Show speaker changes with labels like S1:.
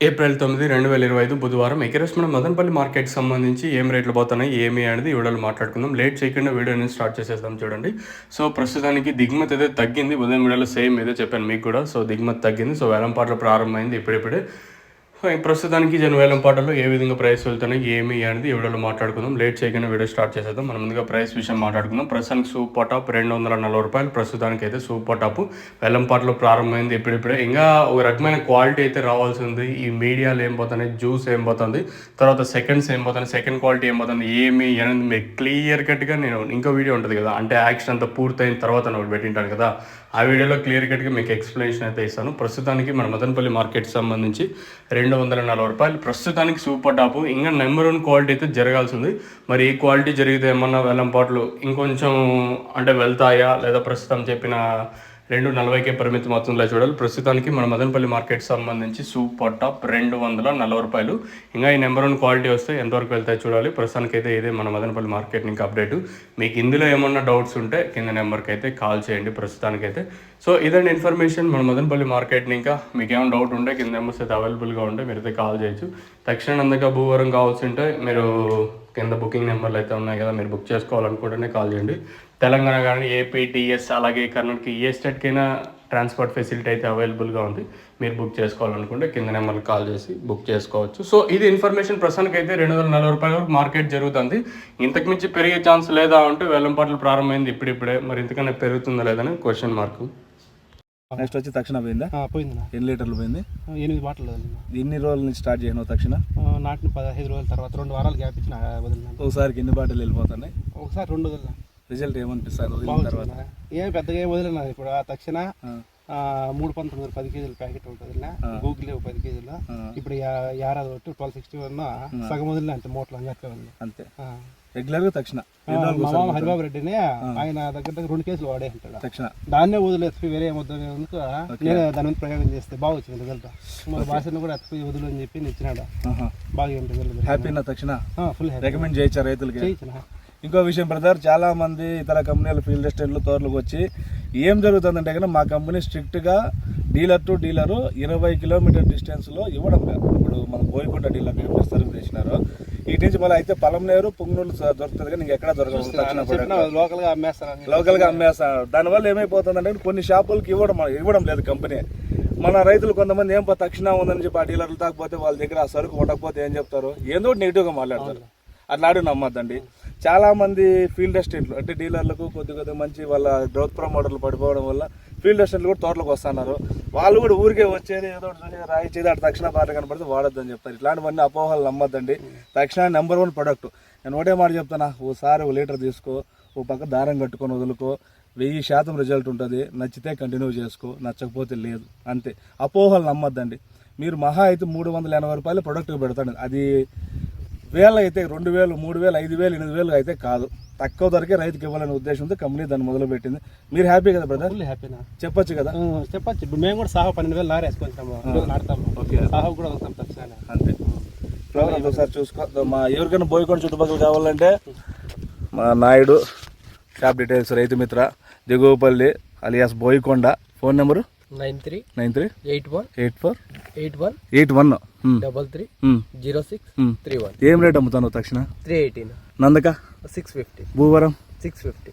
S1: April 9, 2025 బుధవారం ఈరోజు మనం మదనపల్లి మార్కెట్కి సంబంధించి ఏం రేట్లు పోతున్నాయి ఏమి అనేది ఈ వీడియోలో మాట్లాడుకుందాం. లేట్ చేయకుండా వీడియోని స్టార్ట్ చేసేద్దాం. చూడండి, సో ప్రస్తుతానికి దిగుమతి అయితే తగ్గింది. ఉదయం వీడియోలో సేమ్ ఇదే చెప్పాను మీకు కూడా. సో దిగుమతి తగ్గింది. సో వేలంపాటలు ప్రారంభమైంది ఇప్పుడిప్పుడే. సో ప్రస్తుతానికి వేలంపాటల్లో ఏ విధంగా ప్రైస్ వెళ్తున్నాయి ఏమి అనేది ఈ వీడియోలో మాట్లాడుకుందాం. లేట్ చేయకుండా వీడియో స్టార్ట్ చేసేద్దాం. మనం ముందుగా ప్రైస్ విషయం మాట్లాడుకుందాం. ప్రస్తుతానికి సూపర్ టాప్ 240 రూపాయలు. ప్రస్తుతానికి అయితే సూపర్ టాప్ వేలంపాటలో ప్రారంభమైంది ఇప్పుడిప్పుడే. ఇంకా ఒక రకమైన క్వాలిటీ అయితే రావాల్సి ఉంది. ఈ మీడియాలు ఏం పోతున్నాయి, జ్యూస్ ఏం పోతుంది, తర్వాత సెకండ్స్ ఏం పోతుంది, సెకండ్ క్వాలిటీ ఏం పోతుంది ఏమి అనేది మీరు క్లియర్ కట్గా నేను ఇంకో వీడియో ఉంటుంది కదా, అంటే యాక్షన్ అంతా పూర్తయిన తర్వాత నేను పెట్టింటాను కదా, ఆ వీడియోలో క్లియర్ కట్గా మీకు ఎక్స్ప్లెనేషన్ అయితే ఇస్తాను. ప్రస్తుతానికి మన మదనపల్లి మార్కెట్ సంబంధించి 240 రూపాయలు ప్రస్తుతానికి సూపర్ టాప్. ఇంకా నెంబర్ 1 క్వాలిటీ అయితే జరగాల్సింది. మరి ఈ క్వాలిటీ జరిగితే ఏమన్నా వేలంపాట్లు ఇంకొంచెం అంటే వెళ్తాయా లేదా ప్రస్తుతం చెప్పిన 240కే పరిమితం అవుతుందో చూడాలి. ప్రస్తుతానికి మన మదనపల్లి మార్కెట్ సంబంధించి సూపర్ టాప్ 240 రూపాయలు. ఇంకా ఈ నెంబర్ 1 క్వాలిటీ వస్తే ఎంతవరకు వెళ్తాయి చూడాలి. ప్రస్తుతానికి అయితే ఇదే మన మదనపల్లి మార్కెట్ ఇంకా అప్డేట్. మీకు ఇందులో ఏమన్నా డౌట్స్ ఉంటే కింద నెంబర్కి అయితే కాల్ చేయండి ప్రస్తుతానికైతే. సో ఇదండి ఇన్ఫర్మేషన్ మన మదనపల్లి మార్కెట్ని. ఇంకా మీకు ఏమైనా డౌట్ ఉంటే కింద నెంబర్స్ అయితే అవైలబుల్గా ఉంటే మీరైతే కాల్ చేయొచ్చు. తక్షణ అందుగా భూవరం కావాల్సి ఉంటే మీరు కింద బుకింగ్ నెంబర్లు అయితే ఉన్నాయి కదా, మీరు బుక్ చేసుకోవాలనుకుంటేనే కాల్ చేయండి. తెలంగాణ కానీ ఏపీ, టీఎస్ అలాగే కర్ణాటక ఏ స్టేట్కైనా ట్రాన్స్పోర్ట్ ఫెసిలిటీ అయితే అవైలబుల్గా ఉంది. మీరు బుక్ చేసుకోవాలనుకుంటే కింద నెంబర్కి కాల్ చేసి బుక్ చేసుకోవచ్చు. సో ఇది ఇన్ఫర్మేషన్. ప్రస్తుతానికి అయితే 240 రూపాయల వరకు మార్కెట్ జరుగుతుంది. ఇంతకుమించి పెరిగే ఛాన్స్ లేదా అంటే వేలంపాటలు ప్రారంభమైంది ఇప్పుడిప్పుడే. మరి ఇంతకన్నా పెరుగుతుందా లేదని క్వశ్చన్ మార్క్.
S2: నెక్స్ట్ వచ్చి తక్షణ పోయిందా?
S3: పోయింది.
S2: ఎన్ని లీటర్లు పోయింది?
S3: 8 బాటలు.
S2: ఎన్ని రోజుల నుంచి స్టార్ట్ చేయను తక్షణ?
S3: నాటిన 15 రోజుల తర్వాత 2 వారాలు గ్యాప్ ఇచ్చిన వదిలినాను.
S2: ఒకసారికి ఎన్ని బాటలు వెళ్ళిపోతున్నాయి?
S3: ఒకసారి 2 వదిలినా.
S2: రిజల్ట్ ఏమనిపిస్తుంది వదిలిన తర్వాత?
S3: ఏం పెద్దగా ఏం వదిలినా. ఇప్పుడు ఆ తక్షణ 319 10 కేజీల ప్యాకెట్ ఒకటి వదిలినా, గూగుల్ 10 కేజీలు. ఇప్పుడు 1261 సగం వదిలినా. అంతే మూటలు అంగట్లో ఉంది అంతే.
S2: రెగ్యులర్ గా తక్షణ
S3: హరిబాబు రెడ్డిని ఆయన దగ్గర 2 కేసులు వాడే అంటాడు తక్షణ. దాన్నే వదిలేసి వేరే ఏమొద్దు నేను దాని మీద ప్రయోగం చేస్తే బాగా వచ్చింది రిజల్ట్. మన భాషను కూడా ఎత్తుకు వదులు అని చెప్పి ఇచ్చినాడు. బాగా
S2: హ్యాపీ తక్షణ
S3: ఫుల్
S2: రికమెండ్ చేయొచ్చా రైతులకి? ఇంకో విషయం బ్రదర్, చాలా మంది ఇతర కంపెనీలు ఫీల్డ్ అసిస్టెంట్లు తోటలకు వచ్చి ఏం జరుగుతుందంటే కనుక మా కంపెనీ స్ట్రిక్ట్గా డీలర్ టు డీలరు 20 కిలోమీటర్ డిస్టెన్స్లో ఇవ్వడం కాదు. ఇప్పుడు మన బోయకొండ డీలర్ సర్వీస్ చేసినారు. ఇటు నుంచి మళ్ళీ అయితే పొలంనేరు పుంగనూరు దొరుకుతుంది కానీ ఇంకెక్కడ దొరకదు. లోకల్గా అమ్మేస్తాను. దానివల్ల ఏమైపోతుందంటే కొన్ని షాపులకి ఇవ్వడం లేదు కంపెనీ. మన రైతులు కొంతమంది ఏం తక్షణ ఉందని చెప్పి ఆ డీలర్లు తాకపోతే వాళ్ళ దగ్గర ఆ సరుకు ఉండకపోతే ఏం చెప్తారు, ఏదో నెగిటివ్గా మాట్లాడతారు. అట్లా ఆడి నమ్మద్దండి. చాలా మంది ఫీల్డ్ అసిస్టెంట్లు అంటే డీలర్లకు కొద్దిగా మంచి వాళ్ళ గ్రోత్ ప్రమోటర్లు పడిపోవడం వల్ల ఫీల్డ్ అసిస్టెంట్లు కూడా తోటలకు వస్తున్నారు. వాళ్ళు కూడా ఊరికే వచ్చేది ఏదో రాయి చేది అటు తక్షణ పాట కనపడితే వాడొద్దని చెప్తారు. ఇట్లాంటివన్నీ అపోహలు నమ్మద్దండి. తక్షణ నెంబర్ 1 ప్రొడక్ట్. నేను ఒకటే మాట చెప్తానా, ఓసారి 1 లీటర్ తీసుకో, ఓ పక్క దారం కట్టుకొని వదులుకో, 1000% రిజల్ట్ ఉంటుంది. నచ్చితే కంటిన్యూ చేసుకో, నచ్చకపోతే లేదు అంతే. అపోహలు నమ్మద్దండి. మీరు మహా అయితే 380 రూపాయలు ప్రొడక్ట్ పెడతాడు. అది వేల అయితే 2000, 3000, 5000, 8000 అయితే కాదు. తక్కువ ధరకే రైతుకి ఇవ్వాలనే ఉద్దేశంతో కంపెనీ దాన్ని మొదలు పెట్టింది. మీరు హ్యాపీ కదా బ్రదర్?
S3: హ్యాపీనా
S2: చెప్పొచ్చు కదా?
S3: చెప్పచ్చు. ఇప్పుడు మేము కూడా సాహా 12,000 లారీ వేసుకుంటాము, నాటుతాము. సాహా కూడా వెళ్తాం తక్షణ
S2: అంతే. ఫ్లవర్ ఒకసారి చూసుకో. మా ఎవరికైనా బోయకొండ చుట్టుపక్కల కావాలంటే మా Naidu shop details Rythu Mitra Diguvapalli alias Boyakonda. Phone number 93848181
S3: 330631.
S2: ఏం రేట్ అమ్ముతాను తక్షణ?
S3: 318.
S2: నందక
S3: 650.
S2: భూవరం
S3: 650.